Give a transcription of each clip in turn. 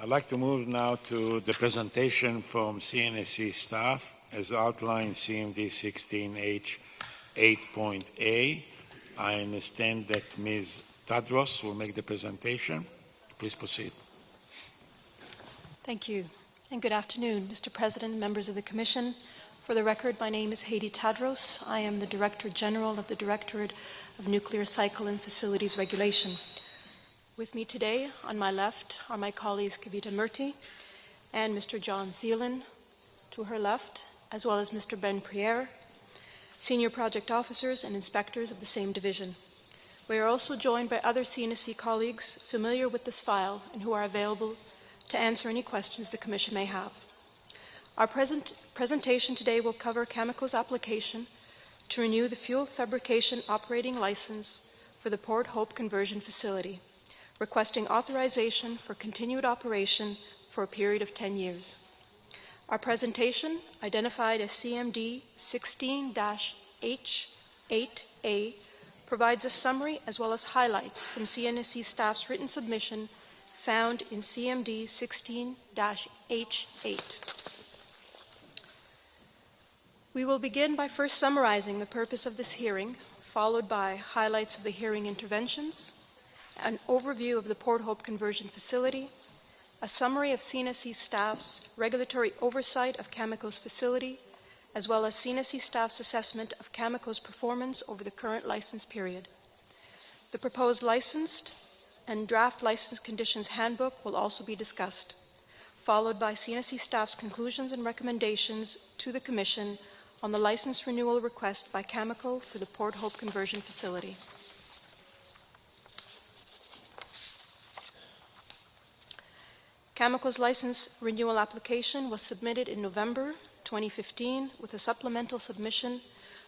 I'd like to move now to the presentation from CNSC staff as outlined CMD 16H 8.A. I understand that Ms. Tadros will make the presentation. Please proceed. Thank you, and good afternoon, Mr. President, members of the Commission. For the record, my name is Heidi Tadros. I am the Director General of the Directorate of Nuclear Cycle and Facilities Regulation. With me today, on my left, are my colleagues Kavita Murthy and Mr. John Thielen, to her left, as well as Mr. Ben Priere, Senior Project Officers and Inspectors of the same division. We are also joined by other CNSC colleagues familiar with this file and who are available to answer any questions the Commission may have. Our presentation today will cover Cameco's application to renew the fuel fabrication operating license for the Port Hope conversion facility, requesting authorization for continued operation for a period of 10 years. Our presentation, identified as CMD 16-H8A, provides a summary as well as highlights from CNSC staff's written submission found in CMD 16-H8. We will begin by first summarizing the purpose of this hearing, followed by highlights of the hearing interventions, an overview of the Port Hope conversion facility, a summary of CNSC staff's regulatory oversight of Cameco's facility, as well as CNSC staff's assessment of Cameco's performance over the current license period. The proposed licensed and draft license conditions handbook will also be discussed, followed by CNSC staff's conclusions and recommendations to the Commission on the license renewal request by Cameco for the Port Hope conversion facility. Cameco's license renewal application was submitted in November 2015 with a supplemental submission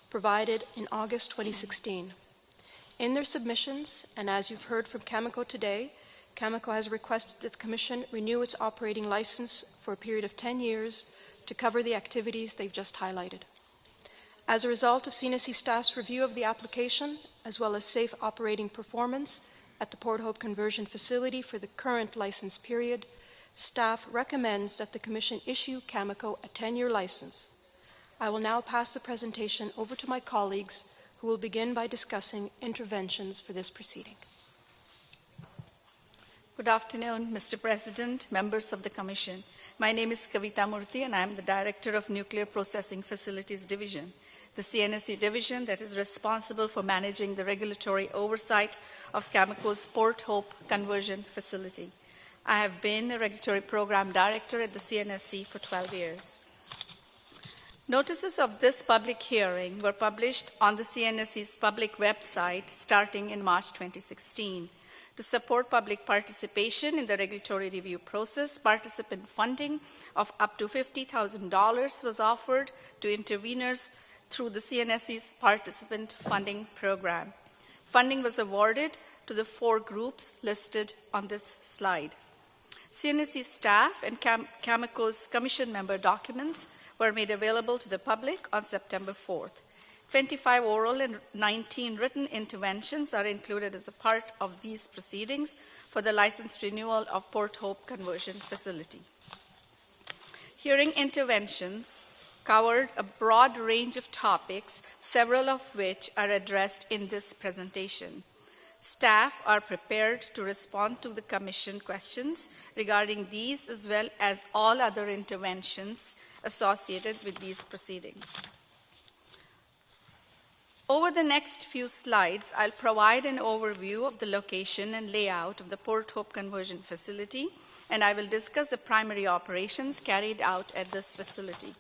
provided in August 2016. In their submissions, and as you've heard from Cameco today, Cameco has requested that the Commission renew its operating license for a period of 10 years to cover the activities they've just highlighted. As a result of CNSC staff's review of the application, as well as safe operating performance at the Port Hope conversion facility for the current license period, staff recommends that the Commission issue Cameco a 10-year license. I will now pass the presentation over to my colleagues, who will begin by discussing interventions for this proceeding. Good afternoon, Mr. President, members of the Commission. My name is Kavita Murthy, and I am the Director of Nuclear Processing Facilities Division, the CNSC division that is responsible for managing the regulatory oversight of Cameco's Port Hope conversion facility. I have been a Regulatory Program Director at the CNSC for 12 years. Notices of this public hearing were published on the CNSC's public website starting in March 2016. To support public participation in the regulatory review process, participant funding of up to $50,000 was offered to interveners through the CNSC's participant funding program. Funding was awarded to the 4 groups listed on this slide. CNSC staff and Cameco's Commission member documents were made available to the public on September 4th. 25 oral and 19 written interventions are included as a part of these proceedings for the license renewal of Port Hope conversion facility. Hearing interventions covered a broad range of topics, several of which are addressed in this presentation. Staff are prepared to respond to the Commission questions regarding these as well as all other interventions associated with these proceedings. Over the next few slides, I'll provide an overview of the location and layout of the Port Hope conversion facility, and I will discuss the primary operations carried out at this facility.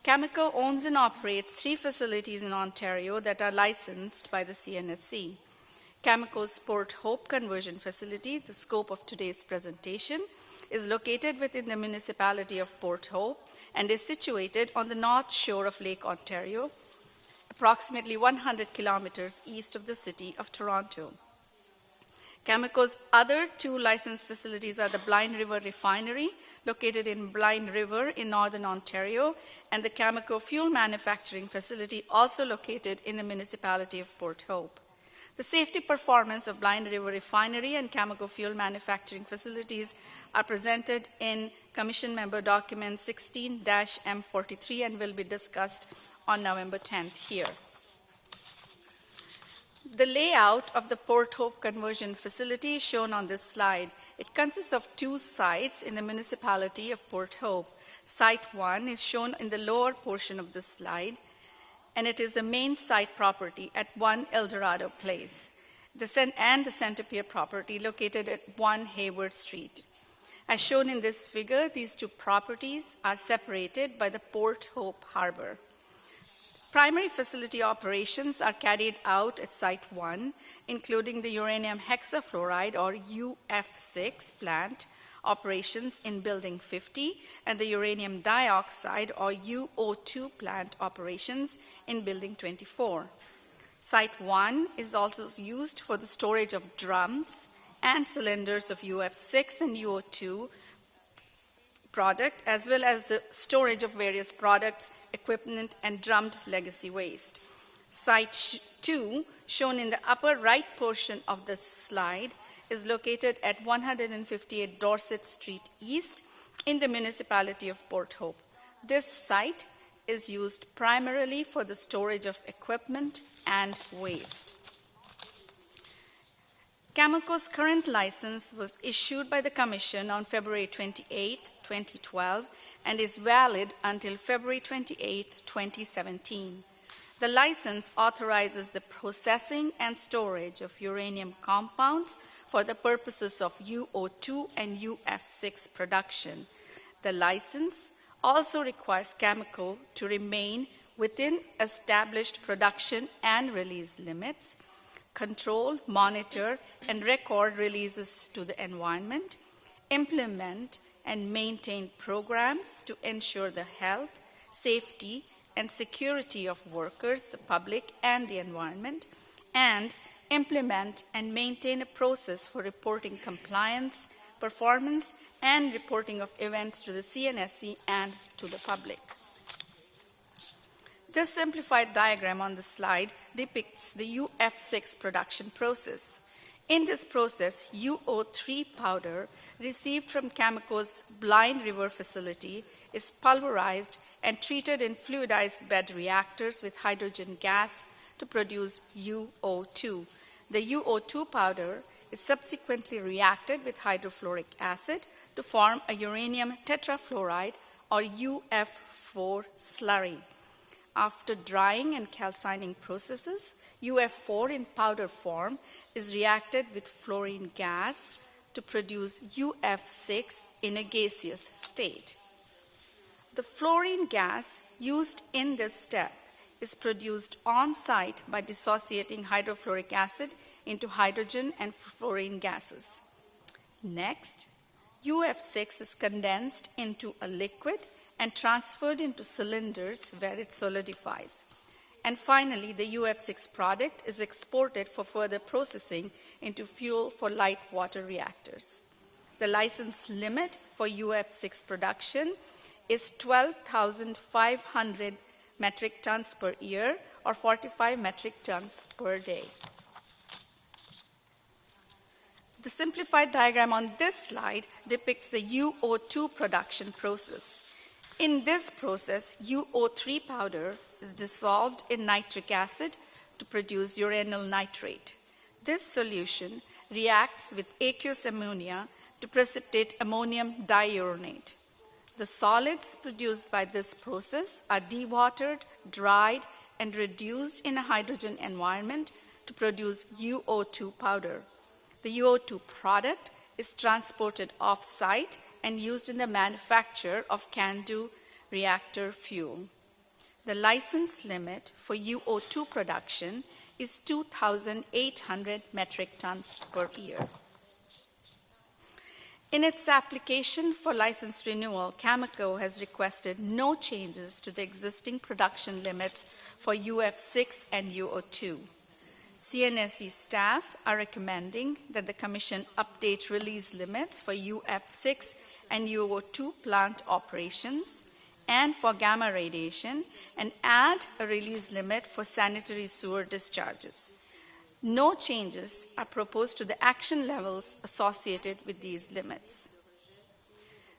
Cameco owns and operates 3 facilities in Ontario that are licensed by the CNSC. Cameco's Port Hope conversion facility, the scope of today's presentation, is located within the municipality of Port Hope and is situated on the north shore of Lake Ontario, approximately 100 kilometers east of the city of Toronto. Cameco's other 2 licensed facilities are the Blind River Refinery, located in Blind River in northern Ontario, and the Cameco Fuel Manufacturing Facility, also located in the municipality of Port Hope. The safety performance of Blind River Refinery and Cameco fuel manufacturing facilities are presented in Commission Member Document 16-M43 and will be discussed on November 10th here. The layout of the Port Hope conversion facility is shown on this slide. It consists of two sites in the municipality of Port Hope. Site 1 is shown in the lower portion of the slide, and it is the main site property at 1 Eldorado Place, and the center pier property located at 1 Hayward Street. As shown in this figure, these two properties are separated by the Port Hope Harbor. Primary facility operations are carried out at Site 1, including the uranium hexafluoride or UF6 plant operations in Building 50 and the uranium dioxide or UO2 plant operations in Building 24. Site 1 is also used for the storage of drums and cylinders of UF6 and UO2 product, as well as the storage of various products, equipment, and drummed legacy waste. Site 2, shown in the upper right portion of this slide, is located at 158 Dorset Street East in the municipality of Port Hope. This site is used primarily for the storage of equipment and waste. Cameco's current license was issued by the Commission on February 28, 2012, and is valid until February 28, 2017. The license authorizes the processing and storage of uranium compounds for the purposes of UO2 and UF6 production. The license also requires Cameco to remain within established production and release limits, control, monitor, and record releases to the environment, implement and maintain programs to ensure the health, safety, and security of workers, the public, and the environment, and implement and maintain a process for reporting compliance, performance, and reporting of events to the CNSC and to the public. This simplified diagram on the slide depicts the UF6 production process. In this process, UO3 powder received from Cameco's Blind River facility is pulverized and treated in fluidized bed reactors with hydrogen gas to produce UO2. The UO2 powder is subsequently reacted with hydrofluoric acid to form a uranium tetrafluoride or UF4 slurry. After drying and calcining processes, UF4 in powder form is reacted with fluorine gas to produce UF6 in a gaseous state. The fluorine gas used in this step is produced on-site by dissociating hydrofluoric acid into hydrogen and fluorine gases. Next, UF6 is condensed into a liquid and transferred into cylinders where it solidifies. And finally, the UF6 product is exported for further processing into fuel for light water reactors. The license limit for UF6 production is 12,500 metric tons per year or 45 metric tons per day. The simplified diagram on this slide depicts the UO2 production process. In this process, UO3 powder is dissolved in nitric acid to produce uranyl nitrate. This solution reacts with aqueous ammonia to precipitate ammonium diuronate. The solids produced by this process are dewatered, dried, and reduced in a hydrogen environment to produce UO2 powder. The UO2 product is transported off-site and used in the manufacture of CANDU reactor fuel. The license limit for UO2 production is 2,800 metric tons per year. In its application for license renewal, Cameco has requested no changes to the existing production limits for UF6 and UO2. CNSC staff are recommending that the Commission update release limits for UF6 and UO2 plant operations and for gamma radiation and add a release limit for sanitary sewer discharges. No changes are proposed to the action levels associated with these limits.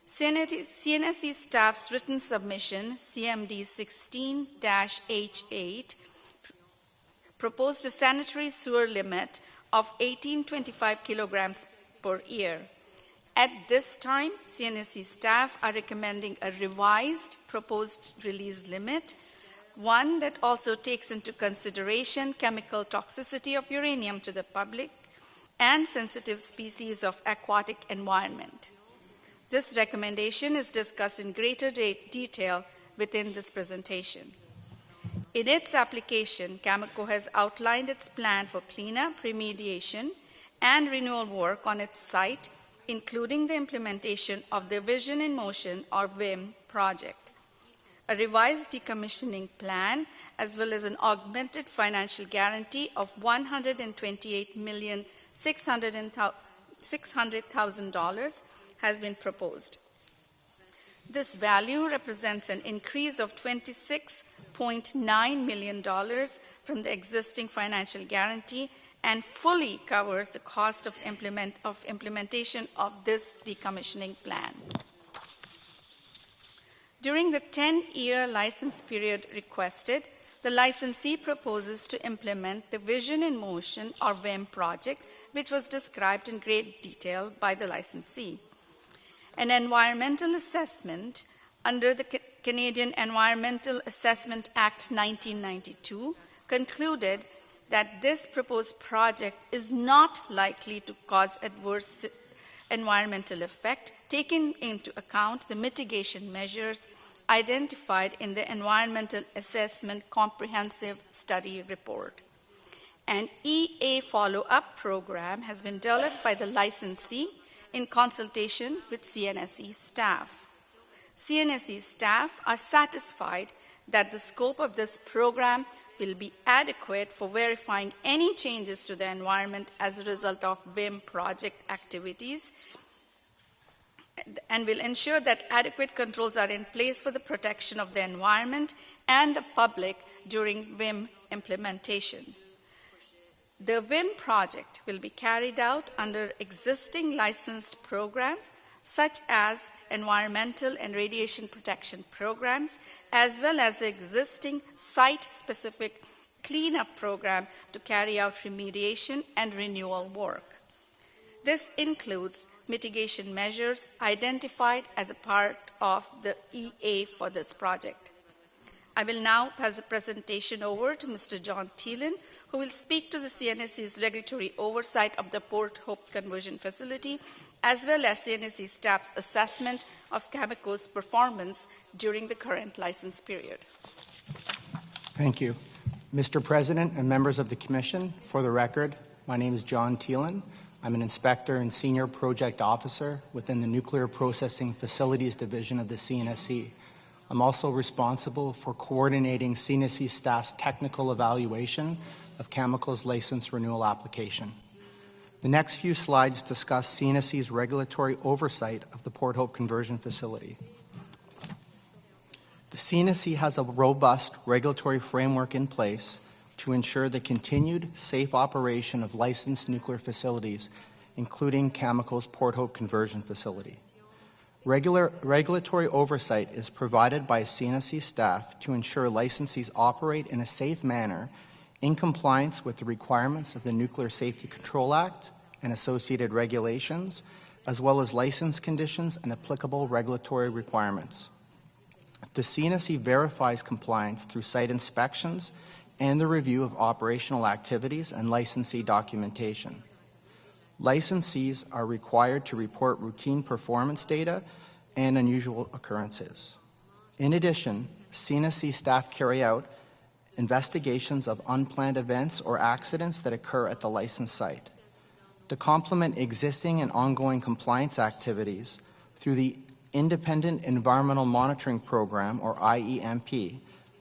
CNSC staff's written submission, CMD 16-H8, proposed a sanitary sewer limit of 1825 kilograms per year. At this time, CNSC staff are recommending a revised proposed release limit, one that also takes into consideration chemical toxicity of uranium to the public and sensitive species of aquatic environment. This recommendation is discussed in greater detail within this presentation. In its application, Cameco has outlined its plan for cleanup, remediation, and renewal work on its site, including the implementation of the Vision in Motion, or VIM, project. A revised decommissioning plan, as well as an augmented financial guarantee of $128,600,000 has been proposed. This value represents an increase of $26.9 million from the existing financial guarantee and fully covers the cost of implementation of this decommissioning plan. During the 10-year license period requested, the licensee proposes to implement the Vision in Motion, or VIM, project, which was described in great detail by the licensee. An environmental assessment under the Canadian Environmental Assessment Act 1992 concluded that this proposed project is not likely to cause adverse environmental effect, taking into account the mitigation measures identified in the Environmental Assessment Comprehensive Study Report. An EA follow-up program has been developed by the licensee in consultation with CNSC staff. CNSC staff are satisfied that the scope of this program will be adequate for verifying any changes to the environment as a result of VIM project activities, and will ensure that adequate controls are in place for the protection of the environment and the public during VIM implementation. The VIM project will be carried out under existing licensed programs such as environmental and radiation protection programs, as well as the existing site-specific cleanup program to carry out remediation and renewal work. This includes mitigation measures identified as a part of the EA for this project. I will now pass the presentation over to Mr. John Thielen, who will speak to the CNSC's regulatory oversight of the Port Hope conversion facility, as well as CNSC staff's assessment of Cameco's performance during the current license period. Thank you. Mr. President and members of the Commission, for the record, my name is John Thielen. I'm an Inspector and Senior Project Officer within the Nuclear Processing Facilities Division of the CNSC. I'm also responsible for coordinating CNSC staff's technical evaluation of Cameco's license renewal application. The next few slides discuss CNSC's regulatory oversight of the Port Hope conversion facility. The CNSC has a robust regulatory framework in place to ensure the continued safe operation of licensed nuclear facilities, including Cameco's Port Hope conversion facility. Regulatory oversight is provided by CNSC staff to ensure licensees operate in a safe manner in compliance with the requirements of the Nuclear Safety Control Act and associated regulations, as well as license conditions and applicable regulatory requirements. The CNSC verifies compliance through site inspections and the review of operational activities and licensee documentation. Licensees are required to report routine performance data and unusual occurrences. In addition, CNSC staff carry out investigations of unplanned events or accidents that occur at the licensed site. To complement existing and ongoing compliance activities through the Independent Environmental Monitoring Program, or IEMP,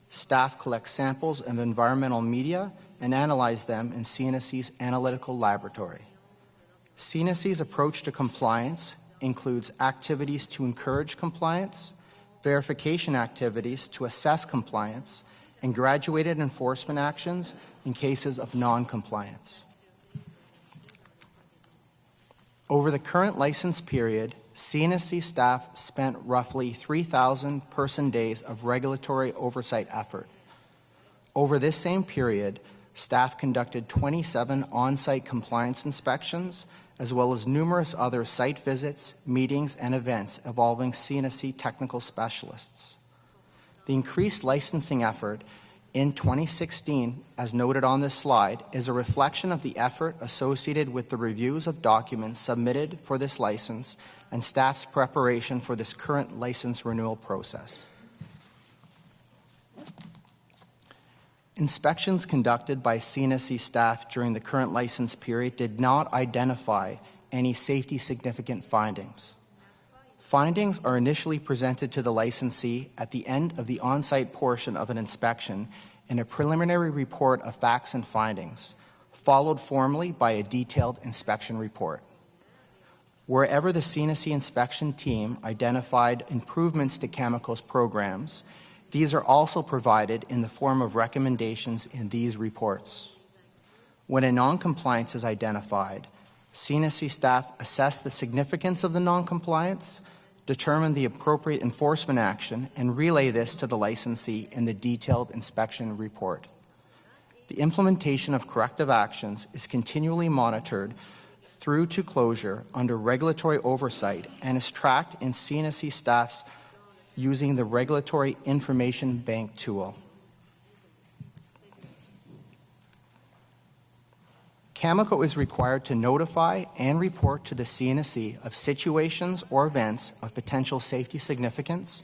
staff collect samples of environmental media and analyze them in CNSC's analytical laboratory. CNSC's approach to compliance includes activities to encourage compliance, verification activities to assess compliance, and graduated enforcement actions in cases of non-compliance. Over the current license period, CNSC staff spent roughly 3,000 person days of regulatory oversight effort. Over this same period, staff conducted 27 on-site compliance inspections, as well as numerous other site visits, meetings, and events involving CNSC technical specialists. The increased licensing effort in 2016, as noted on this slide, is a reflection of the effort associated with the reviews of documents submitted for this license and staff's preparation for this current license renewal process. Inspections conducted by CNSC staff during the current license period did not identify any safety significant findings. Findings are initially presented to the licensee at the end of the on-site portion of an inspection in a preliminary report of facts and findings, followed formally by a detailed inspection report. Wherever the CNSC inspection team identified improvements to Cameco's programs, these are also provided in the form of recommendations in these reports. When a non-compliance is identified, CNSC staff assess the significance of the non-compliance, determine the appropriate enforcement action, and relay this to the licensee in the detailed inspection report. The implementation of corrective actions is continually monitored through to closure under regulatory oversight and is tracked in CNSC staff's using the Regulatory Information Bank tool. Cameco is required to notify and report to the CNSC of situations or events of potential safety significance,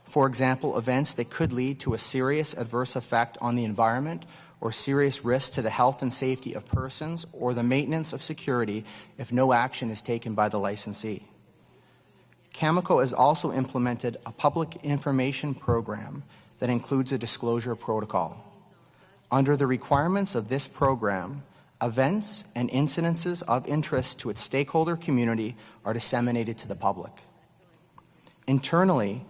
for example, events that could lead to a serious adverse effect on the environment or serious risk to the health and safety of persons or the maintenance of security if no action is taken by the licensee. Cameco has also implemented a public information program that includes a disclosure protocol. Under the requirements of this program, events and incidences of interest to its stakeholder community are disseminated to the public. Internally,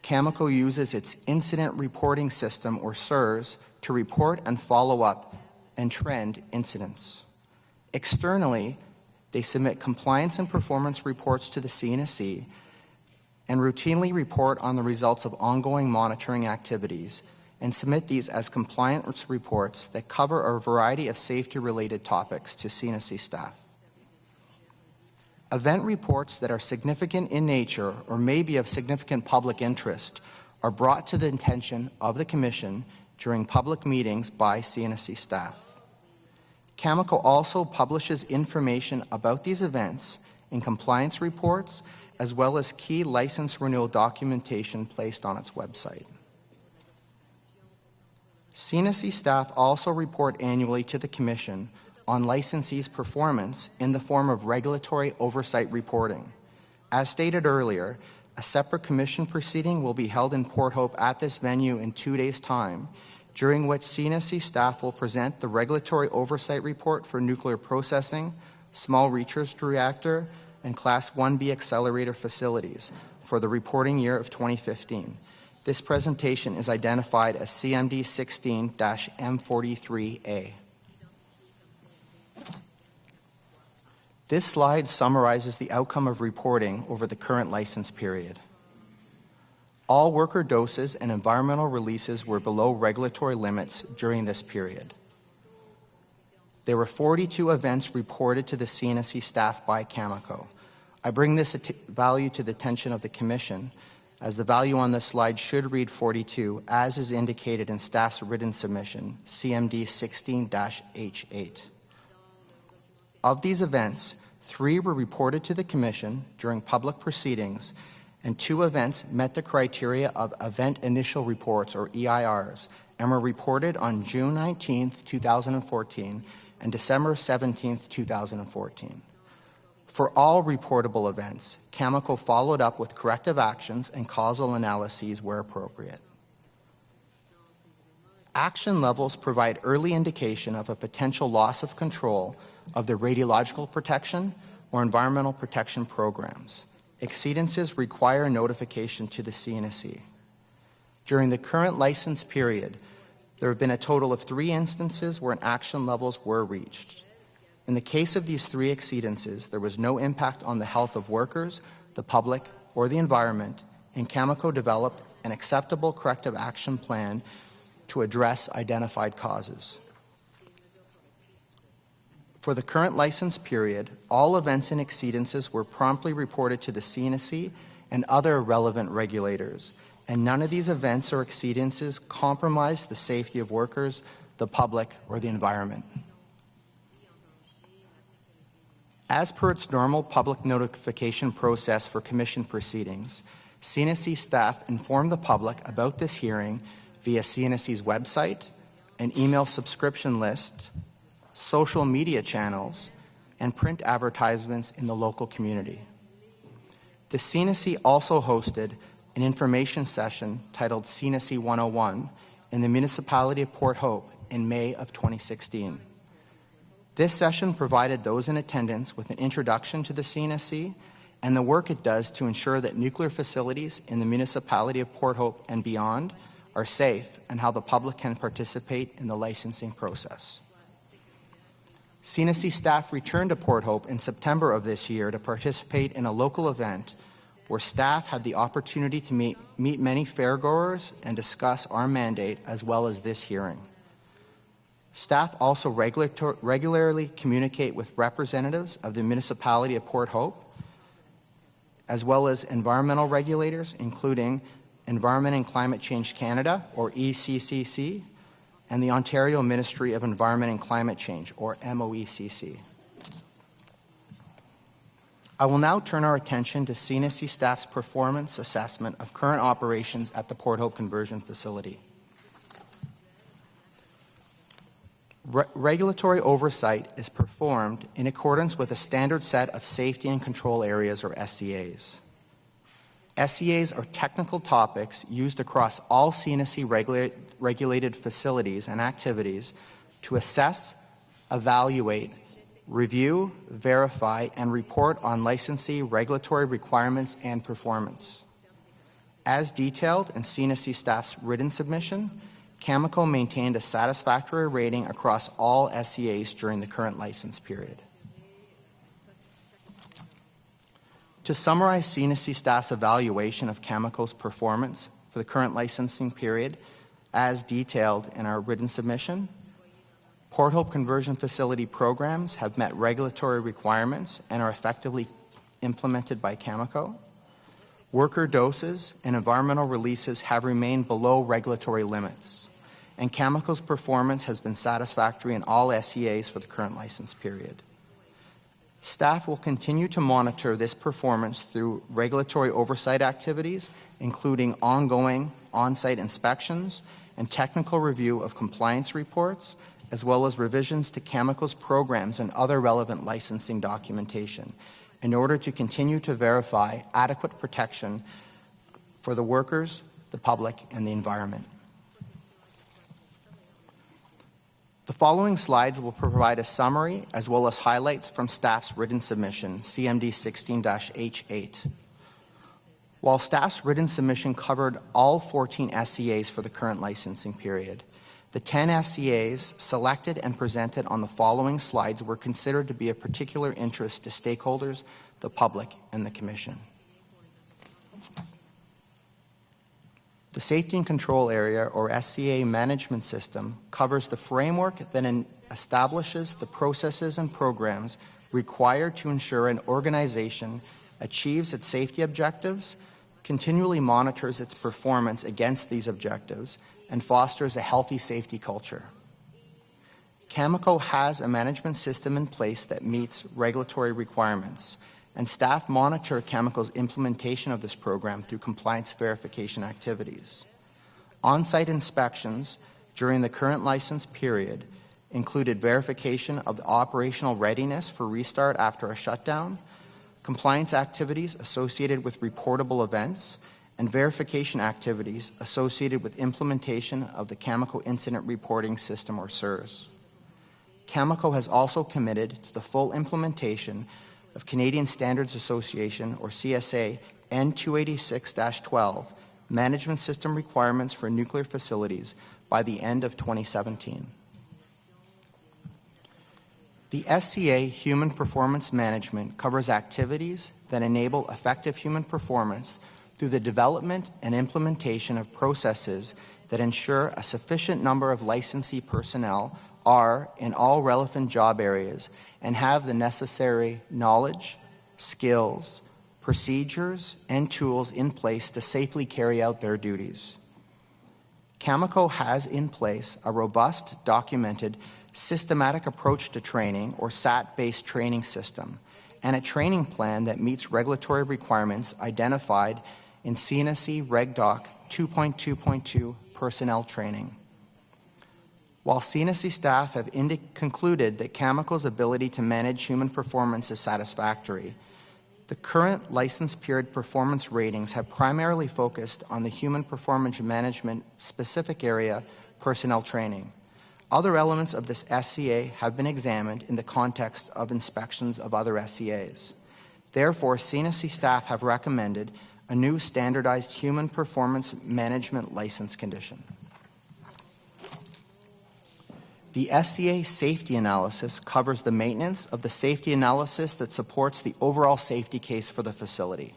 Cameco uses its Incident Reporting System, or SIRS, to report and follow up and trend incidents. Externally, they submit compliance and performance reports to the CNSC and routinely report on the results of ongoing monitoring activities and submit these as compliance reports that cover a variety of safety-related topics to CNSC staff. Event reports that are significant in nature or may be of significant public interest are brought to the attention of the Commission during public meetings by CNSC staff. Cameco also publishes information about these events in compliance reports as well as key license renewal documentation placed on its website. CNSC staff also report annually to the Commission on licensees' performance in the form of regulatory oversight reporting. As stated earlier, a separate Commission proceeding will be held in Port Hope at this venue in 2 days' time, during which CNSC staff will present the regulatory oversight report for nuclear processing, small research reactor, and Class 1B accelerator facilities for the reporting year of 2015. This presentation is identified as CMD 16-M43A. This slide summarizes the outcome of reporting over the current license period. All worker doses and environmental releases were below regulatory limits during this period. There were 42 events reported to the CNSC staff by Cameco. I bring this value to the attention of the Commission, as the value on this slide should read 42, as is indicated in staff's written submission, CMD 16-H8. Of these events, 3 were reported to the Commission during public proceedings, and 2 events met the criteria of Event Initial Reports, or EIRs, and were reported on June 19, 2014 and December 17, 2014. For all reportable events, Cameco followed up with corrective actions and causal analyses where appropriate. Action levels provide early indication of a potential loss of control of the radiological protection or environmental protection programs. Exceedances require notification to the CNSC. During the current license period, there have been a total of 3 instances where action levels were reached. In the case of these 3 exceedances, there was no impact on the health of workers, the public, or the environment, and Cameco developed an acceptable corrective action plan to address identified causes. For the current license period, all events and exceedances were promptly reported to the CNSC and other relevant regulators, and none of these events or exceedances compromised the safety of workers, the public, or the environment. As per its normal public notification process for Commission proceedings, CNSC staff informed the public about this hearing via CNSC's website, an email subscription list, social media channels, and print advertisements in the local community. The CNSC also hosted an information session titled CNSC 101 in the municipality of Port Hope in May of 2016. This session provided those in attendance with an introduction to the CNSC and the work it does to ensure that nuclear facilities in the municipality of Port Hope and beyond are safe and how the public can participate in the licensing process. CNSC staff returned to Port Hope in September of this year to participate in a local event where staff had the opportunity to meet many fairgoers and discuss our mandate as well as this hearing. Staff also regularly communicate with representatives of the municipality of Port Hope, as well as environmental regulators, including Environment and Climate Change Canada, or ECCC, and the Ontario Ministry of Environment and Climate Change, or MOECC. I will now turn our attention to CNSC staff's performance assessment of current operations at the Port Hope Conversion Facility. Regulatory oversight is performed in accordance with a standard set of safety and control areas, or SCAs. SCAs are technical topics used across all CNSC regulated facilities and activities to assess, evaluate, review, verify, and report on licensee regulatory requirements and performance. As detailed in CNSC staff's written submission, Cameco maintained a satisfactory rating across all SCAs during the current license period. To summarize CNSC staff's evaluation of Cameco's performance for the current licensing period, as detailed in our written submission, Port Hope Conversion Facility programs have met regulatory requirements and are effectively implemented by Cameco. Worker doses and environmental releases have remained below regulatory limits, and Cameco's performance has been satisfactory in all SCAs for the current license period. Staff will continue to monitor this performance through regulatory oversight activities, including ongoing on-site inspections and technical review of compliance reports, as well as revisions to Cameco's programs and other relevant licensing documentation, in order to continue to verify adequate protection for the workers, the public, and the environment. The following slides will provide a summary as well as highlights from staff's written submission, CMD 16-H8. While staff's written submission covered all 14 SCAs for the current licensing period, the 10 SCAs selected and presented on the following slides were considered to be of particular interest to stakeholders, the public, and the Commission. The Safety and Control Area, or SCA Management System, covers the framework that establishes the processes and programs required to ensure an organization achieves its safety objectives, continually monitors its performance against these objectives, and fosters a healthy safety culture. Cameco has a management system in place that meets regulatory requirements, and staff monitor Cameco's implementation of this program through compliance verification activities. On-site inspections during the current license period included verification of the operational readiness for restart after a shutdown, compliance activities associated with reportable events, and verification activities associated with implementation of the Cameco Incident Reporting System, or CIRS. Cameco has also committed to the full implementation of Canadian Standards Association, or CSA, N286-12 Management System requirements for nuclear facilities by the end of 2017. The SCA Human Performance Management covers activities that enable effective human performance through the development and implementation of processes that ensure a sufficient number of licensee personnel are in all relevant job areas and have the necessary knowledge, skills, procedures, and tools in place to safely carry out their duties. Cameco has in place a robust, documented, systematic approach to training, or SAT-based training system, and a training plan that meets regulatory requirements identified in CNSC Reg Doc 2.2.2 personnel training. While CNSC staff have concluded that Cameco's ability to manage human performance is satisfactory, the current license period performance ratings have primarily focused on the human performance management specific area personnel training. Other elements of this SCA have been examined in the context of inspections of other SCAs. Therefore, CNSC staff have recommended a new standardized human performance management license condition. The SCA safety analysis covers the maintenance of the safety analysis that supports the overall safety case for the facility.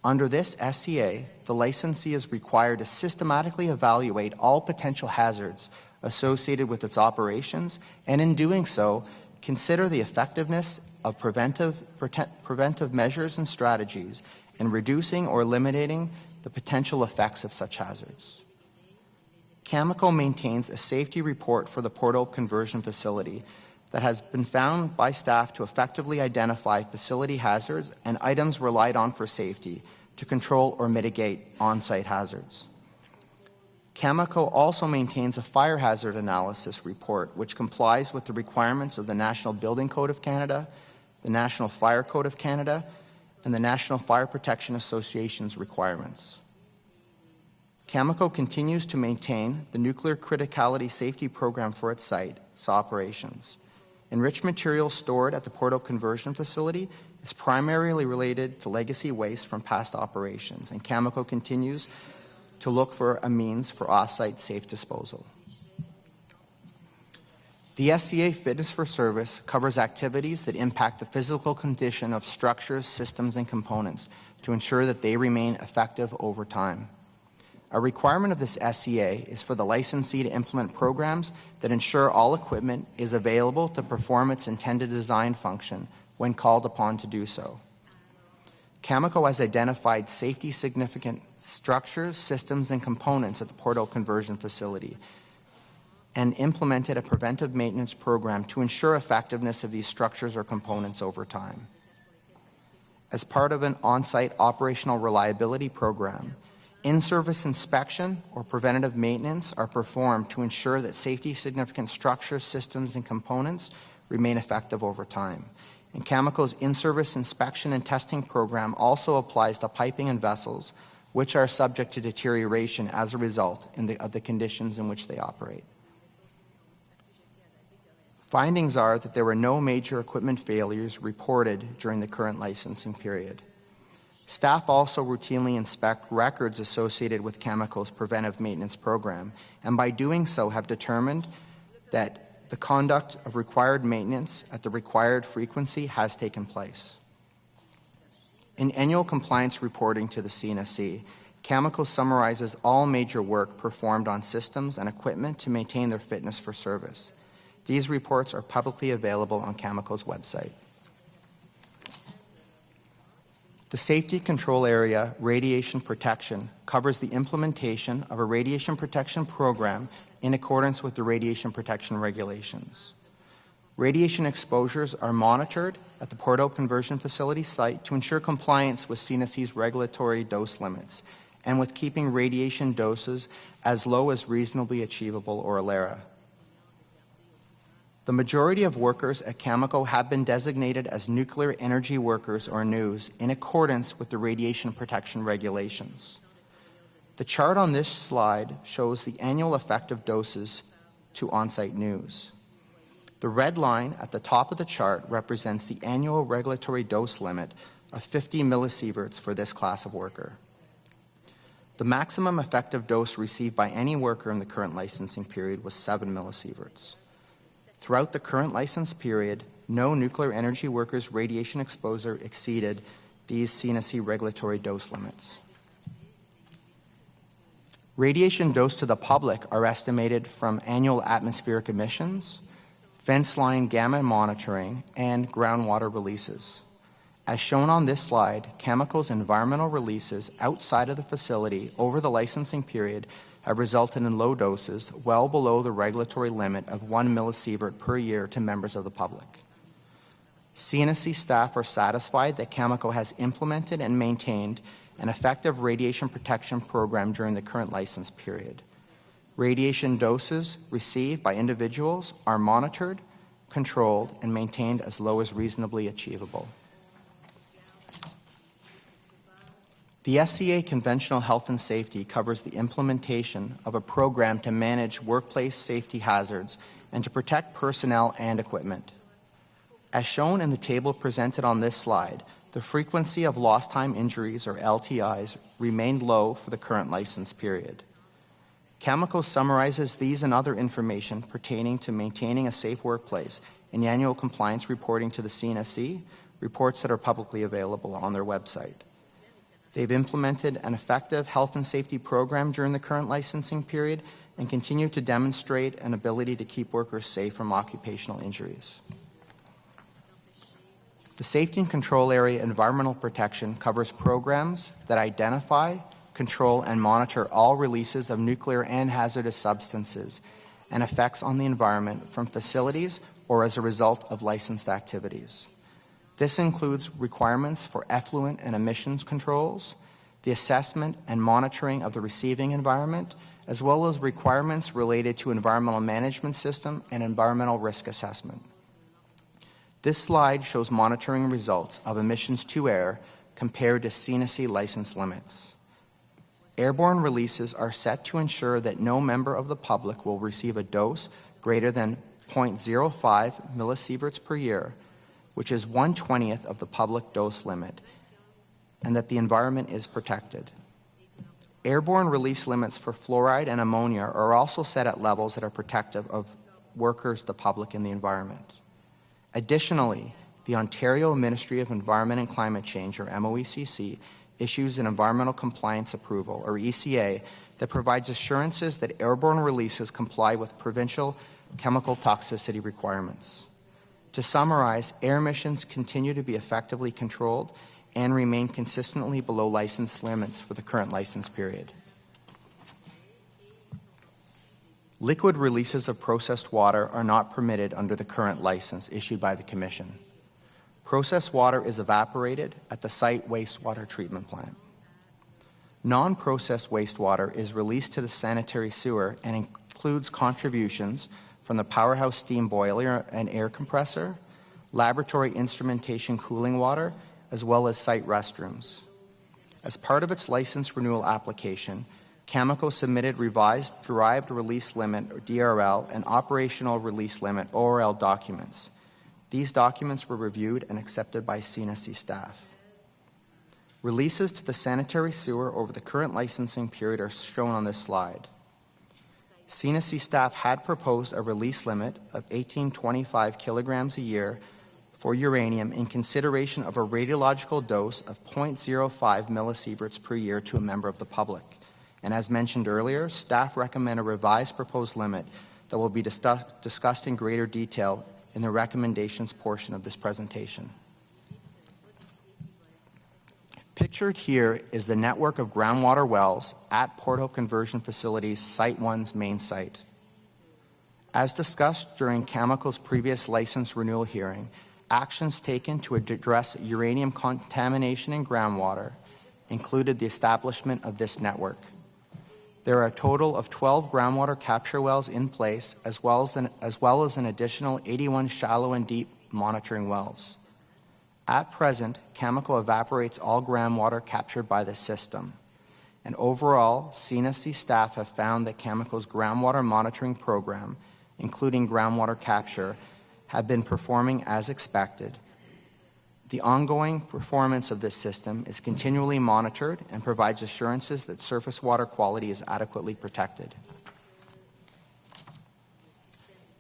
Under this SCA, the licensee is required to systematically evaluate all potential hazards associated with its operations, and in doing so, consider the effectiveness of preventive measures and strategies in reducing or eliminating the potential effects of such hazards. Cameco maintains a safety report for the Port Hope conversion facility that has been found by staff to effectively identify facility hazards and items relied on for safety to control or mitigate on-site hazards. Cameco also maintains a fire hazard analysis report which complies with the requirements of the National Building Code of Canada, the National Fire Code of Canada, and the National Fire Protection Association's requirements. Cameco continues to maintain the nuclear criticality safety program for its site, its operations. Enriched material stored at the Port Hope conversion facility is primarily related to legacy waste from past operations, and Cameco continues to look for a means for off-site safe disposal. The SCA Fitness for Service covers activities that impact the physical condition of structures, systems, and components to ensure that they remain effective over time. A requirement of this SCA is for the licensee to implement programs that ensure all equipment is available to perform its intended design function when called upon to do so. Cameco has identified safety significant structures, systems, and components at the Port Hope conversion facility and implemented a preventive maintenance program to ensure effectiveness of these structures or components over time. As part of an on-site operational reliability program, in-service inspection or preventative maintenance are performed to ensure that safety significant structures, systems, and components remain effective over time. And Cameco's in-service inspection and testing program also applies to piping and vessels, which are subject to deterioration as a result of the conditions in which they operate. Findings are that there were no major equipment failures reported during the current licensing period. Staff also routinely inspect records associated with Cameco's preventive maintenance program, and by doing so have determined that the conduct of required maintenance at the required frequency has taken place. In annual compliance reporting to the CNSC, Cameco summarizes all major work performed on systems and equipment to maintain their fitness for service. These reports are publicly available on Cameco's website. The Safety Control Area Radiation Protection covers the implementation of a radiation protection program in accordance with the radiation protection regulations. Radiation exposures are monitored at the Port Hope conversion facility site to ensure compliance with CNSC's regulatory dose limits and with keeping radiation doses as low as reasonably achievable or ALERA. The majority of workers at Cameco have been designated as nuclear energy workers or NEWs in accordance with the radiation protection regulations. The chart on this slide shows the annual effective doses to on-site NEWs. The red line at the top of the chart represents the annual regulatory dose limit of 50 millisieverts for this class of worker. The maximum effective dose received by any worker in the current licensing period was 7 millisieverts. Throughout the current license period, no nuclear energy workers' radiation exposure exceeded these CNSC regulatory dose limits. Radiation dose to the public are estimated from annual atmospheric emissions, fence line gamma monitoring, and groundwater releases. As shown on this slide, Cameco's environmental releases outside of the facility over the licensing period have resulted in low doses well below the regulatory limit of 1 millisievert per year to members of the public. CNSC staff are satisfied that Cameco has implemented and maintained an effective radiation protection program during the current license period. Radiation doses received by individuals are monitored, controlled, and maintained as low as reasonably achievable. The SCA Conventional Health and Safety covers the implementation of a program to manage workplace safety hazards and to protect personnel and equipment. As shown in the table presented on this slide, the frequency of lost time injuries, or LTIs, remained low for the current license period. Cameco summarizes these and other information pertaining to maintaining a safe workplace in the annual compliance reporting to the CNSC, reports that are publicly available on their website. They've implemented an effective health and safety program during the current licensing period and continue to demonstrate an ability to keep workers safe from occupational injuries. The Safety and Control Area Environmental Protection covers programs that identify, control, and monitor all releases of nuclear and hazardous substances and effects on the environment from facilities or as a result of licensed activities. This includes requirements for effluent and emissions controls, the assessment and monitoring of the receiving environment, as well as requirements related to environmental management system and environmental risk assessment. This slide shows monitoring results of emissions to air compared to CNSC license limits. Airborne releases are set to ensure that no member of the public will receive a dose greater than 0.05 millisieverts per year, which is 1/20th of the public dose limit, and that the environment is protected. Airborne release limits for fluoride and ammonia are also set at levels that are protective of workers, the public, and the environment. Additionally, the Ontario Ministry of Environment and Climate Change, or MOECC, issues an environmental compliance approval, or ECA, that provides assurances that airborne releases comply with provincial chemical toxicity requirements. To summarize, air emissions continue to be effectively controlled and remain consistently below license limits for the current license period. Liquid releases of processed water are not permitted under the current license issued by the Commission. Processed water is evaporated at the site wastewater treatment plant. Non-processed wastewater is released to the sanitary sewer and includes contributions from the powerhouse steam boiler and air compressor, laboratory instrumentation cooling water, as well as site restrooms. As part of its license renewal application, Cameco submitted revised derived release limit, or DRL, and operational release limit, ORL, documents. These documents were reviewed and accepted by CNSC staff. Releases to the sanitary sewer over the current licensing period are shown on this slide. CNSC staff had proposed a release limit of 1825 kilograms a year for uranium in consideration of a radiological dose of 0.05 millisieverts per year to a member of the public. And as mentioned earlier, staff recommend a revised proposed limit that will be discussed in greater detail in the recommendations portion of this presentation. Pictured here is the network of groundwater wells at Port Hope Conversion Facility's Site 1's main site. As discussed during Cameco's previous license renewal hearing, actions taken to address uranium contamination in groundwater included the establishment of this network. There are a total of 12 groundwater capture wells in place, as well as an additional 81 shallow and deep monitoring wells. At present, Cameco evaporates all groundwater captured by the system. And overall, CNSC staff have found that Cameco's groundwater monitoring program, including groundwater capture, have been performing as expected. The ongoing performance of this system is continually monitored and provides assurances that surface water quality is adequately protected.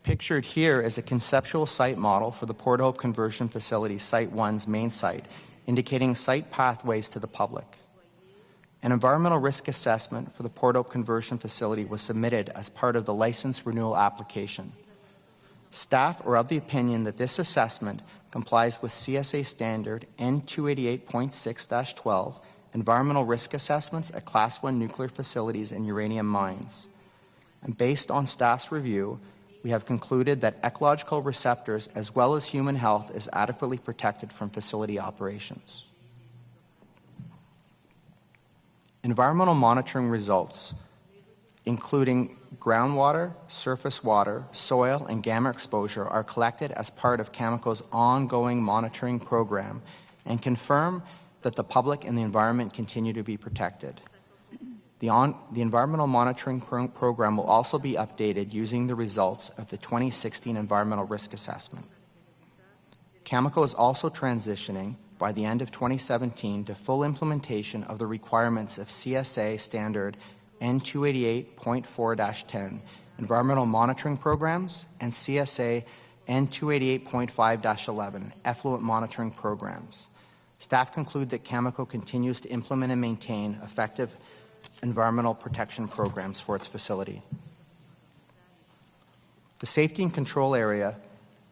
Pictured here is a conceptual site model for the Port Hope Conversion Facility Site 1's main site, indicating site pathways to the public. An environmental risk assessment for the Port Hope Conversion Facility was submitted as part of the license renewal application. Staff are of the opinion that this assessment complies with CSA Standard N288.6-12, Environmental Risk Assessments at Class 1 nuclear facilities and uranium mines. And based on staff's review, we have concluded that ecological receptors as well as human health is adequately protected from facility operations. Environmental monitoring results, including groundwater, surface water, soil, and gamma exposure, are collected as part of Cameco's ongoing monitoring program and confirm that the public and the environment continue to be protected. The environmental monitoring program will also be updated using the results of the 2016 Environmental Risk Assessment. Cameco is also transitioning by the end of 2017 to full implementation of the requirements of CSA Standard N288.4-10 Environmental Monitoring Programs and CSA N288.5-11 Effluent Monitoring Programs. Staff conclude that Cameco continues to implement and maintain effective environmental protection programs for its facility. The Safety and Control Area,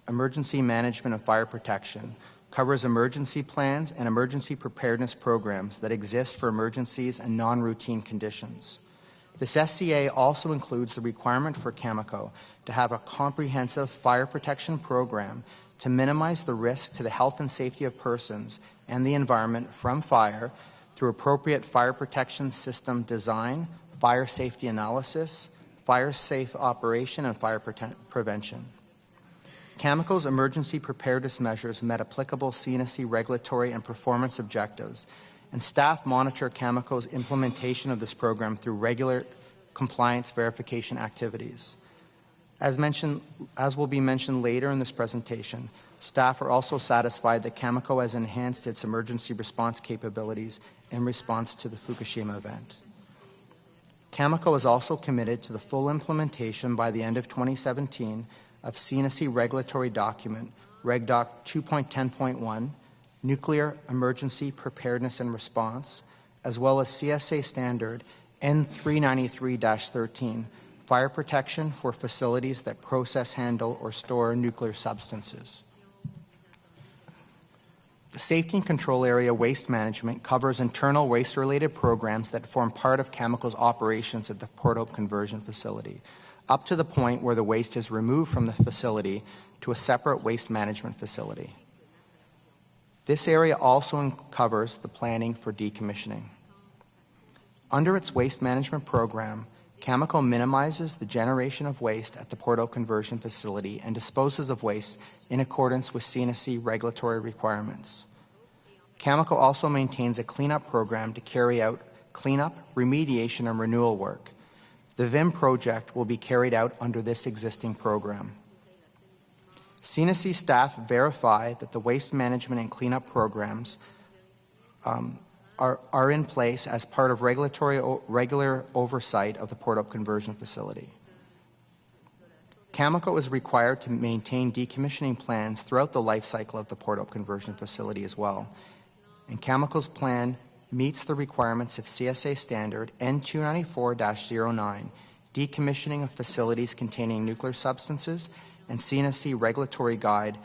Emergency Management and Fire Protection, covers emergency plans and emergency preparedness programs that exist for emergencies and non-routine conditions. This SCA also includes the requirement for Cameco to have a comprehensive fire protection program to minimize the risk to the health and safety of persons and the environment from fire through appropriate fire protection system design, fire safety analysis, fire safe operation, and fire prevention. Cameco's emergency preparedness measures met applicable CNSC regulatory and performance objectives, and staff monitor Cameco's implementation of this program through regular compliance verification activities. As will be mentioned later in this presentation, staff are also satisfied that Cameco has enhanced its emergency response capabilities in response to the Fukushima event. Cameco is also committed to the full implementation by the end of 2017 of CNSC regulatory document, Reg Doc 2.10.1, Nuclear Emergency Preparedness and Response, as well as CSA Standard N393-13, Fire Protection for Facilities that Process, Handle, or Store Nuclear Substances. The Safety and Control Area Waste Management covers internal waste-related programs that form part of Cameco's operations at the Port Hope Conversion Facility, up to the point where the waste is removed from the facility to a separate waste management facility. This area also covers the planning for decommissioning. Under its waste management program, Cameco minimizes the generation of waste at the Port Hope Conversion Facility and disposes of waste in accordance with CNSC regulatory requirements. Cameco also maintains a cleanup program to carry out cleanup, remediation, and renewal work. The VIM project will be carried out under this existing program. CNSC staff verify that the waste management and cleanup programs are in place as part of regular oversight of the Port Hope Conversion Facility. Cameco is required to maintain decommissioning plans throughout the life cycle of the Port Hope Conversion Facility as well, and Cameco's plan meets the requirements of CSA Standard N294-09, Decommissioning of Facilities Containing Nuclear Substances, and CNSC Regulatory Guide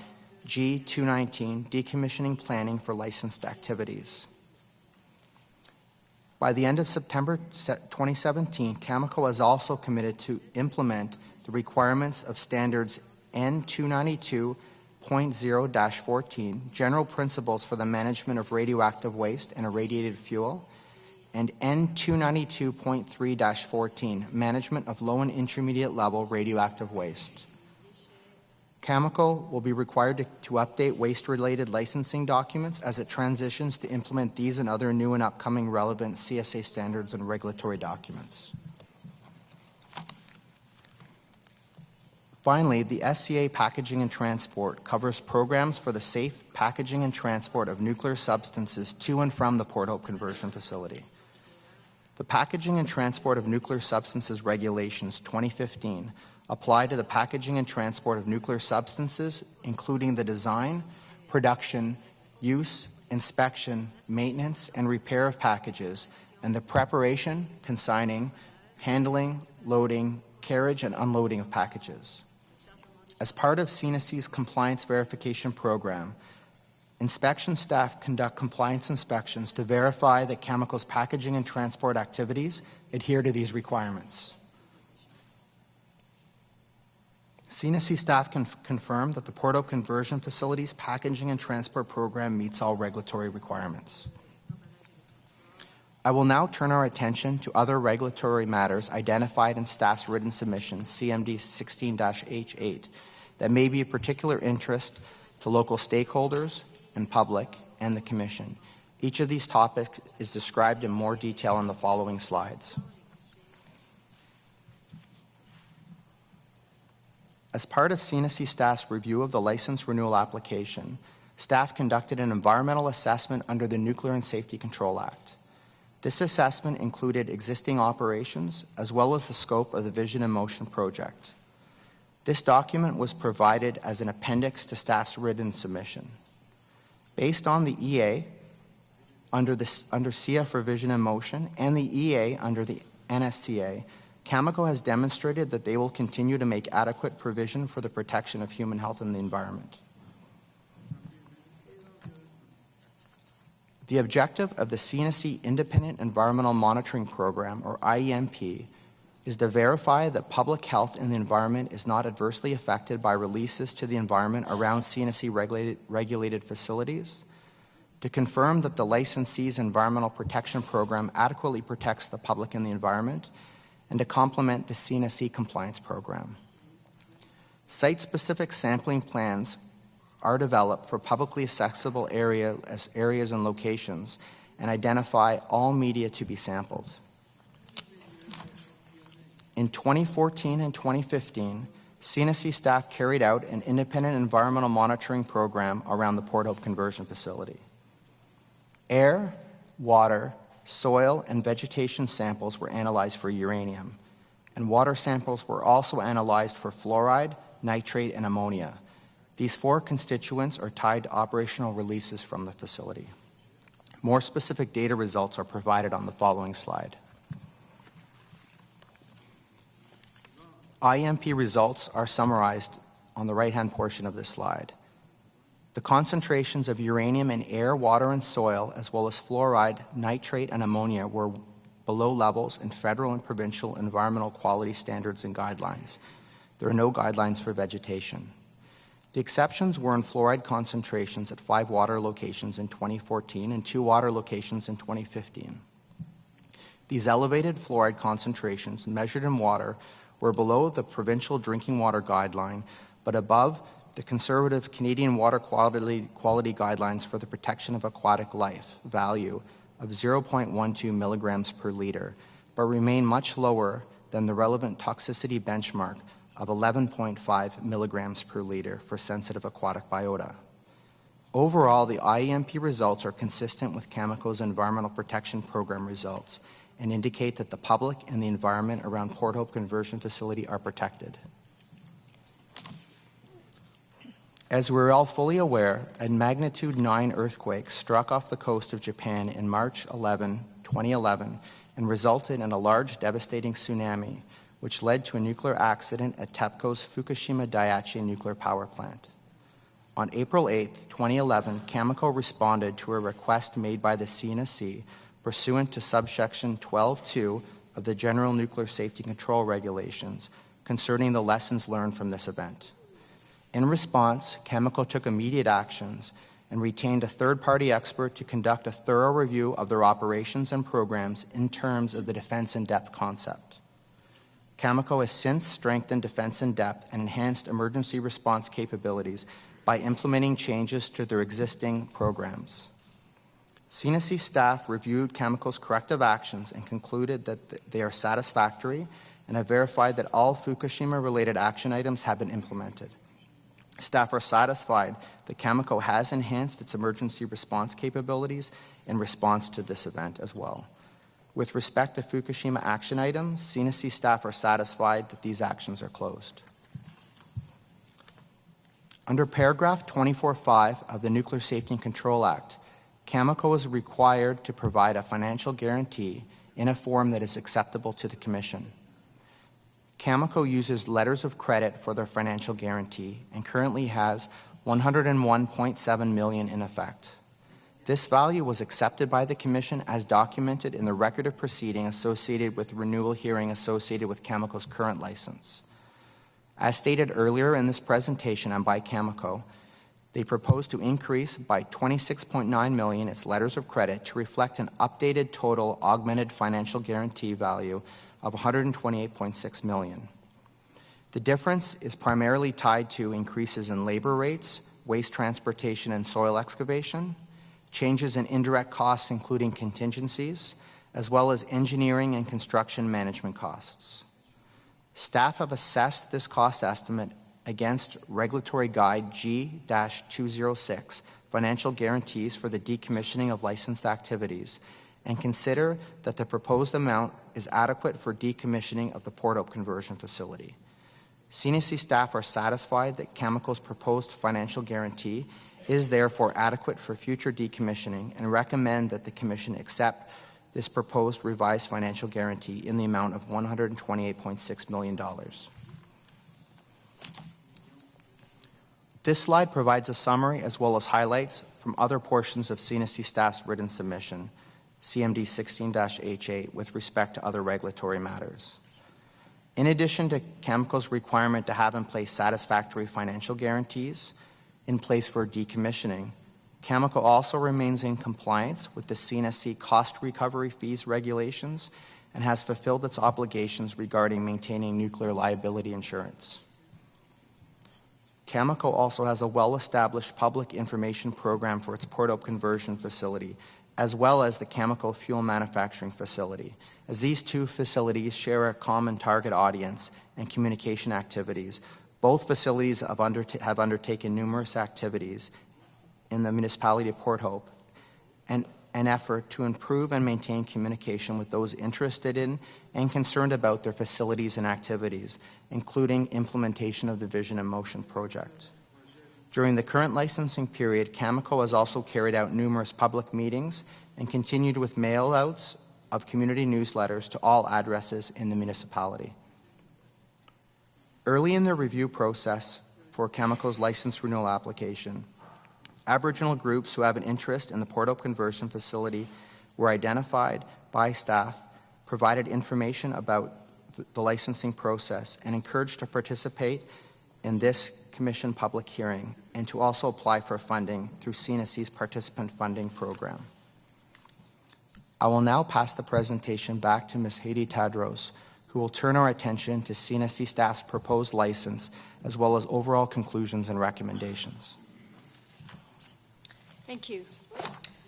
G219, Decommissioning Planning for Licensed Activities. By the end of September 2017, Cameco has also committed to implement the requirements of Standards N292.0-14, General Principles for the Management of Radioactive Waste and Irradiated Fuel, and N292.3-14, Management of Low and Intermediate Level Radioactive Waste. Cameco will be required to update waste-related licensing documents as it transitions to implement these and other new and upcoming relevant CSA standards and regulatory documents. Finally, the SCA Packaging and Transport covers programs for the safe packaging and transport of nuclear substances to and from the Port Hope Conversion Facility. The Packaging and Transport of Nuclear Substances Regulations 2015 apply to the packaging and transport of nuclear substances, including the design, production, use, inspection, maintenance, and repair of packages, and the preparation, consigning, handling, loading, carriage, and unloading of packages. As part of CNSC's compliance verification program, inspection staff conduct compliance inspections to verify that Cameco's packaging and transport activities adhere to these requirements. CNSC staff can confirm that the Port Hope Conversion Facility's packaging and transport program meets all regulatory requirements. I will now turn our attention to other regulatory matters identified in staff's written submission, CMD 16-H8, that may be of particular interest to local stakeholders and public and the Commission. Each of these topics is described in more detail in the following slides. As part of CNSC staff's review of the license renewal application, staff conducted an environmental assessment under the Nuclear and Safety Control Act. This assessment included existing operations as well as the scope of the Vision in Motion project. This document was provided as an appendix to staff's written submission. Based on the EA under SCA for Vision in Motion and the EA under the NSCA, Cameco has demonstrated that they will continue to make adequate provision for the protection of human health and the environment. The objective of the CNSC Independent Environmental Monitoring Program, or IEMP, is to verify that public health and the environment is not adversely affected by releases to the environment around CNSC regulated facilities, to confirm that the licensee's environmental protection program adequately protects the public and the environment, and to complement the CNSC compliance program. Site-specific sampling plans are developed for publicly accessible areas and locations and identify all media to be sampled. In 2014 and 2015, CNSC staff carried out an independent environmental monitoring program around the Port Hope Conversion Facility. Air, water, soil, and vegetation samples were analyzed for uranium, and water samples were also analyzed for fluoride, nitrate, and ammonia. These four constituents are tied to operational releases from the facility. More specific data results are provided on the following slide. IEMP results are summarized on the right-hand portion of this slide. The concentrations of uranium in air, water, and soil, as well as fluoride, nitrate, and ammonia were below levels in federal and provincial environmental quality standards and guidelines. There are no guidelines for vegetation. The exceptions were in fluoride concentrations at 5 water locations in 2014 and 2 water locations in 2015. These elevated fluoride concentrations measured in water were below the provincial drinking water guideline, but above the conservative Canadian water quality guidelines for the protection of aquatic life value of 0.12 milligrams per liter, but remain much lower than the relevant toxicity benchmark of 11.5 milligrams per liter for sensitive aquatic biota. Overall, the IEMP results are consistent with Cameco's Environmental Protection Program results and indicate that the public and the environment around Port Hope Conversion Facility are protected. As we're all fully aware, a magnitude 9 earthquake struck off the coast of Japan in March 11, 2011, and resulted in a large, devastating tsunami, which led to a nuclear accident at TEPCO's Fukushima Daiichi nuclear power plant. On April 8, 2011, Cameco responded to a request made by the CNSC pursuant to subsection 12.2 of the General Nuclear Safety Control Regulations concerning the lessons learned from this event. In response, Cameco took immediate actions and retained a third-party expert to conduct a thorough review of their operations and programs in terms of the defense in depth concept. Cameco has since strengthened defense in depth and enhanced emergency response capabilities by implementing changes to their existing programs. CNSC staff reviewed Cameco's corrective actions and concluded that they are satisfactory and have verified that all Fukushima-related action items have been implemented. Staff are satisfied that Cameco has enhanced its emergency response capabilities in response to this event as well. With respect to Fukushima action items, CNSC staff are satisfied that these actions are closed. Under paragraph 24.5 of the Nuclear Safety and Control Act, Cameco is required to provide a financial guarantee in a form that is acceptable to the Commission. Cameco uses letters of credit for their financial guarantee and currently has $101.7 million in effect. This value was accepted by the Commission as documented in the record of proceeding associated with the renewal hearing associated with Cameco's current license. As stated earlier in this presentation and by Cameco, they propose to increase by $26.9 million its letters of credit to reflect an updated total augmented financial guarantee value of $128.6 million. The difference is primarily tied to increases in labor rates, waste transportation and soil excavation, changes in indirect costs including contingencies, as well as engineering and construction management costs. Staff have assessed this cost estimate against Regulatory Guide G-206, Financial Guarantees for the Decommissioning of Licensed Activities, and consider that the proposed amount is adequate for decommissioning of the Port Hope conversion facility. CNSC staff are satisfied that Cameco's proposed financial guarantee is therefore adequate for future decommissioning and recommend that the Commission accept this proposed revised financial guarantee in the amount of $128.6 million. This slide provides a summary as well as highlights from other portions of CNSC staff's written submission, CMD 16-H8, with respect to other regulatory matters. In addition to Cameco's requirement to have in place satisfactory financial guarantees in place for decommissioning, Cameco also remains in compliance with the CNSC cost recovery fees regulations and has fulfilled its obligations regarding maintaining nuclear liability insurance. Cameco also has a well-established public information program for its Port Hope conversion facility, as well as the Cameco fuel manufacturing facility, as these two facilities share a common target audience and communication activities. Both facilities have undertaken numerous activities in the municipality of Port Hope and an effort to improve and maintain communication with those interested in and concerned about their facilities and activities, including implementation of the Vision in Motion project. During the current licensing period, Cameco has also carried out numerous public meetings and continued with mail-outs of community newsletters to all addresses in the municipality. Early in the review process for Cameco's license renewal application, Aboriginal groups who have an interest in the Port Hope conversion facility were identified by staff, provided information about the licensing process, and encouraged to participate in this Commission public hearing and to also apply for funding through CNSC's participant funding program. I will now pass the presentation back to Ms. Haiti Tadros, who will turn our attention to CNSC staff's proposed license, as well as overall conclusions and recommendations. Thank you.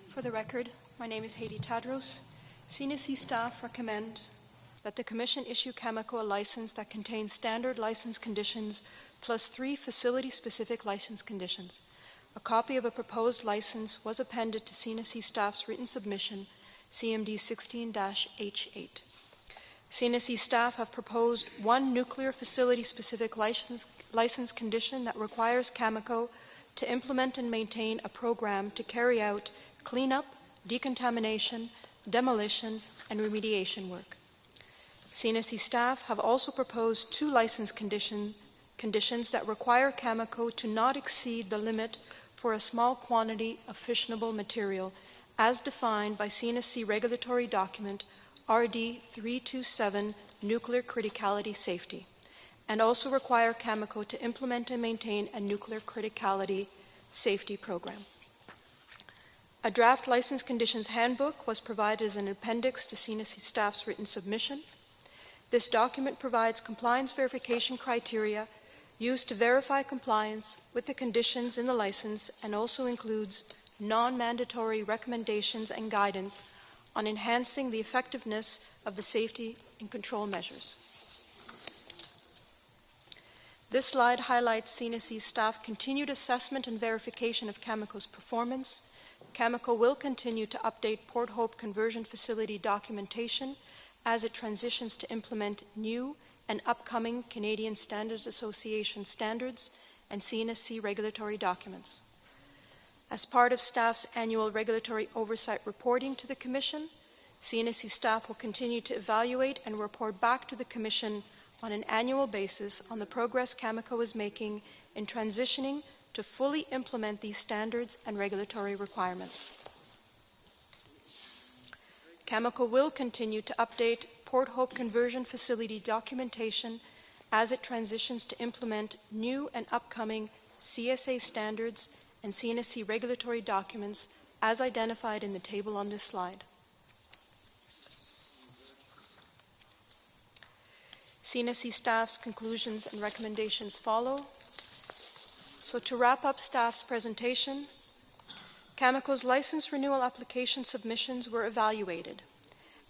For the record, my name is Haiti Tadros. CNSC staff recommend that the Commission issue Cameco a license that contains standard license conditions plus 3 facility-specific license conditions. A copy of a proposed license was appended to CNSC staff's written submission, CMD 16-H8. CNSC staff have proposed 1 nuclear facility-specific license condition that requires Cameco to implement and maintain a program to carry out cleanup, decontamination, demolition, and remediation work. CNSC staff have also proposed 2 license conditions that require Cameco to not exceed the limit for a small quantity of fissionable material as defined by CNSC regulatory document RD 327 Nuclear Criticality Safety, and also require Cameco to implement and maintain a nuclear criticality safety program. A draft license conditions handbook was provided as an appendix to CNSC staff's written submission. This document provides compliance verification criteria used to verify compliance with the conditions in the license and also includes non-mandatory recommendations and guidance on enhancing the effectiveness of the safety and control measures. This slide highlights CNSC staff continued assessment and verification of Cameco's performance, Cameco will continue to update Port Hope Conversion Facility documentation as it transitions to implement new and upcoming Canadian Standards Association standards and CNSC regulatory documents. As part of staff's annual regulatory oversight reporting to the Commission, CNSC staff will continue to evaluate and report back to the Commission on an annual basis on the progress Cameco is making in transitioning to fully implement these standards and regulatory requirements. Cameco will continue to update Port Hope Conversion Facility documentation as it transitions to implement new and upcoming CSA standards and CNSC regulatory documents as identified in the table on this slide. CNSC staff's conclusions and recommendations follow. So to wrap up staff's presentation, Cameco's license renewal application submissions were evaluated,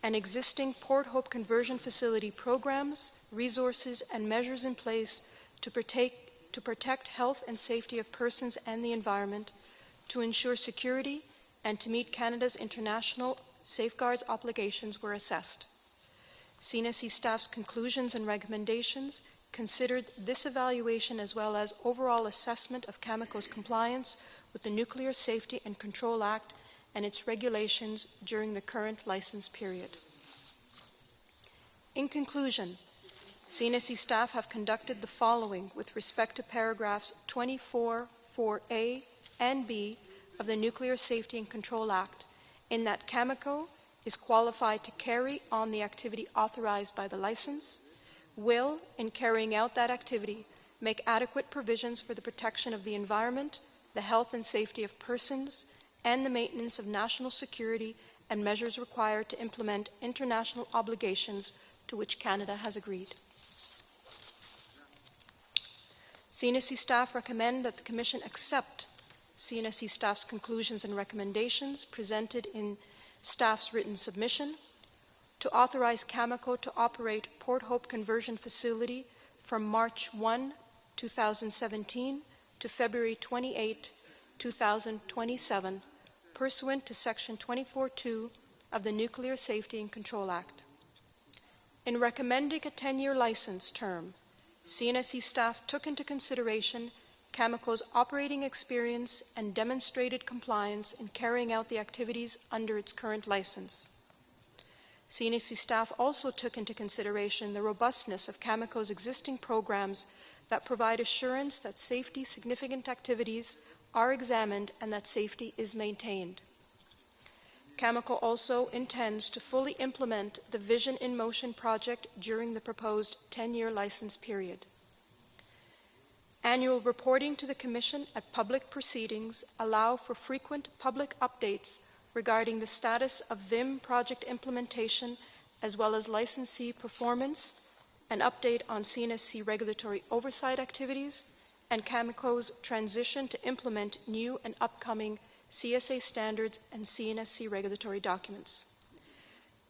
and existing Port Hope Conversion Facility programs, resources, and measures in place to protect health and safety of persons and the environment, to ensure security, and to meet Canada's international safeguards obligations were assessed. CNSC staff's conclusions and recommendations considered this evaluation as well as overall assessment of Cameco's compliance with the Nuclear Safety and Control Act and its regulations during the current license period. In conclusion, CNSC staff have conducted the following with respect to paragraphs 24(4)(a) and (b) of the Nuclear Safety and Control Act, in that Cameco is qualified to carry on the activity authorized by the license, will, in carrying out that activity, make adequate provisions for the protection of the environment, the health and safety of persons, and the maintenance of national security and measures required to implement international obligations to which Canada has agreed. CNSC staff recommend that the Commission accept CNSC staff's conclusions and recommendations presented in staff's written submission to authorize Cameco to operate Port Hope Conversion Facility from March 1, 2017 to February 28, 2027, pursuant to Section 24(2) of the Nuclear Safety and Control Act. In recommending a 10-year license term, CNSC staff took into consideration Cameco's operating experience and demonstrated compliance in carrying out the activities under its current license. CNSC staff also took into consideration the robustness of Cameco's existing programs that provide assurance that safety-significant activities are examined and that safety is maintained. Cameco also intends to fully implement the Vision in Motion project during the proposed 10-year license period. Annual reporting to the Commission at public proceedings allow for frequent public updates regarding the status of VIM project implementation as well as licensee performance, an update on CNSC regulatory oversight activities, and Cameco's transition to implement new and upcoming CSA standards and CNSC regulatory documents.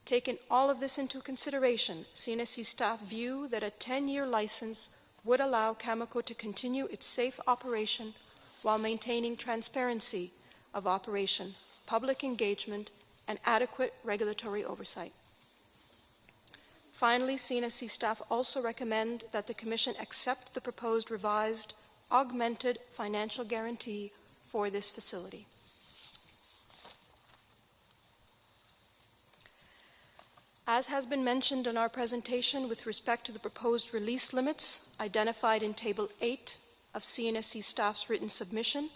Taking all of this into consideration, CNSC staff view that a 10-year license would allow Cameco to continue its safe operation while maintaining transparency of operation, public engagement, and adequate regulatory oversight. Finally, CNSC staff also recommend that the Commission accept the proposed revised, augmented financial guarantee for this facility. As has been mentioned in our presentation with respect to the proposed release limits identified in Table 8 of CNSC staff's written submission,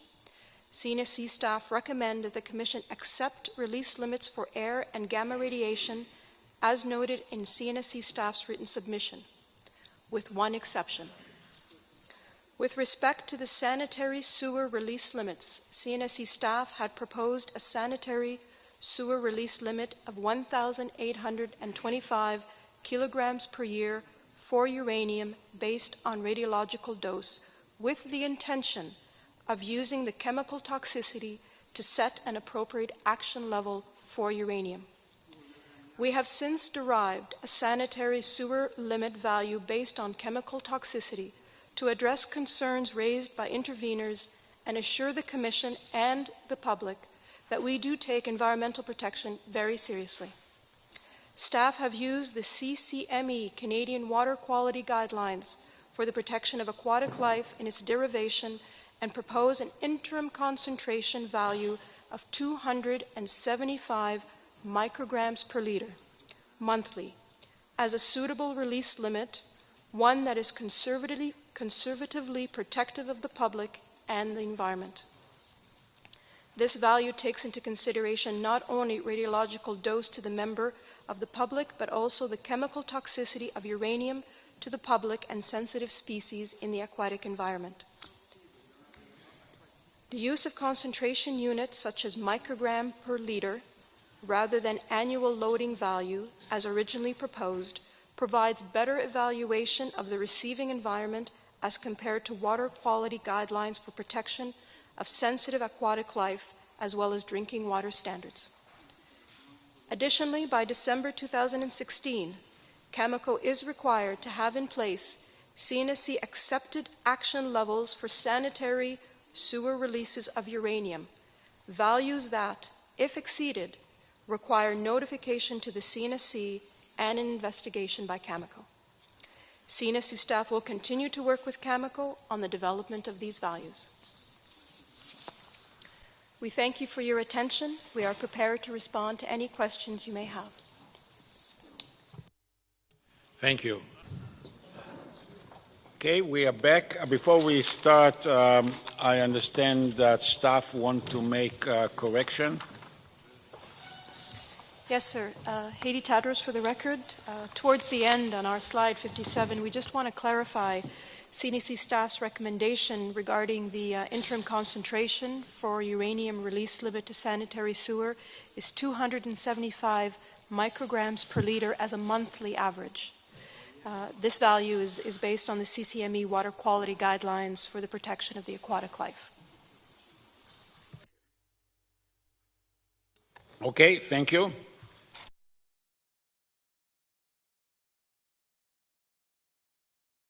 CNSC staff recommend that the Commission accept release limits for air and gamma radiation as noted in CNSC staff's written submission, with one exception. With respect to the sanitary sewer release limits, CNSC staff had proposed a sanitary sewer release limit of 1,825 kilograms per year for uranium based on radiological dose, with the intention of using the chemical toxicity to set an appropriate action level for uranium. We have since derived a sanitary sewer limit value based on chemical toxicity to address concerns raised by interveners and assure the Commission and the public that we do take environmental protection very seriously. Staff have used the CCME, Canadian Water Quality Guidelines, for the protection of aquatic life in its derivation and propose an interim concentration value of 275 micrograms per liter monthly as a suitable release limit, one that is conservatively protective of the public and the environment. This value takes into consideration not only radiological dose to the member of the public, but also the chemical toxicity of uranium to the public and sensitive species in the aquatic environment. The use of concentration units such as microgram per liter rather than annual loading value as originally proposed provides better evaluation of the receiving environment as compared to water quality guidelines for protection of sensitive aquatic life as well as drinking water standards. Additionally, by December 2016, Cameco is required to have in place CNSC accepted action levels for sanitary sewer releases of uranium, values that, if exceeded, require notification to the CNSC and an investigation by Cameco. CNSC staff will continue to work with Cameco on the development of these values. We thank you for your attention. We are prepared to respond to any questions you may have. Thank you. Okay, we are back. Before we start, I understand that staff want to make a correction. Yes, sir. Haiti Tadros for the record. Towards the end on our slide 57, we just want to clarify CNSC staff's recommendation regarding the interim concentration for uranium release limit to sanitary sewer is 275 micrograms per liter as a monthly average. This value is based on the CCME water quality guidelines for the protection of the aquatic life. Okay, thank you.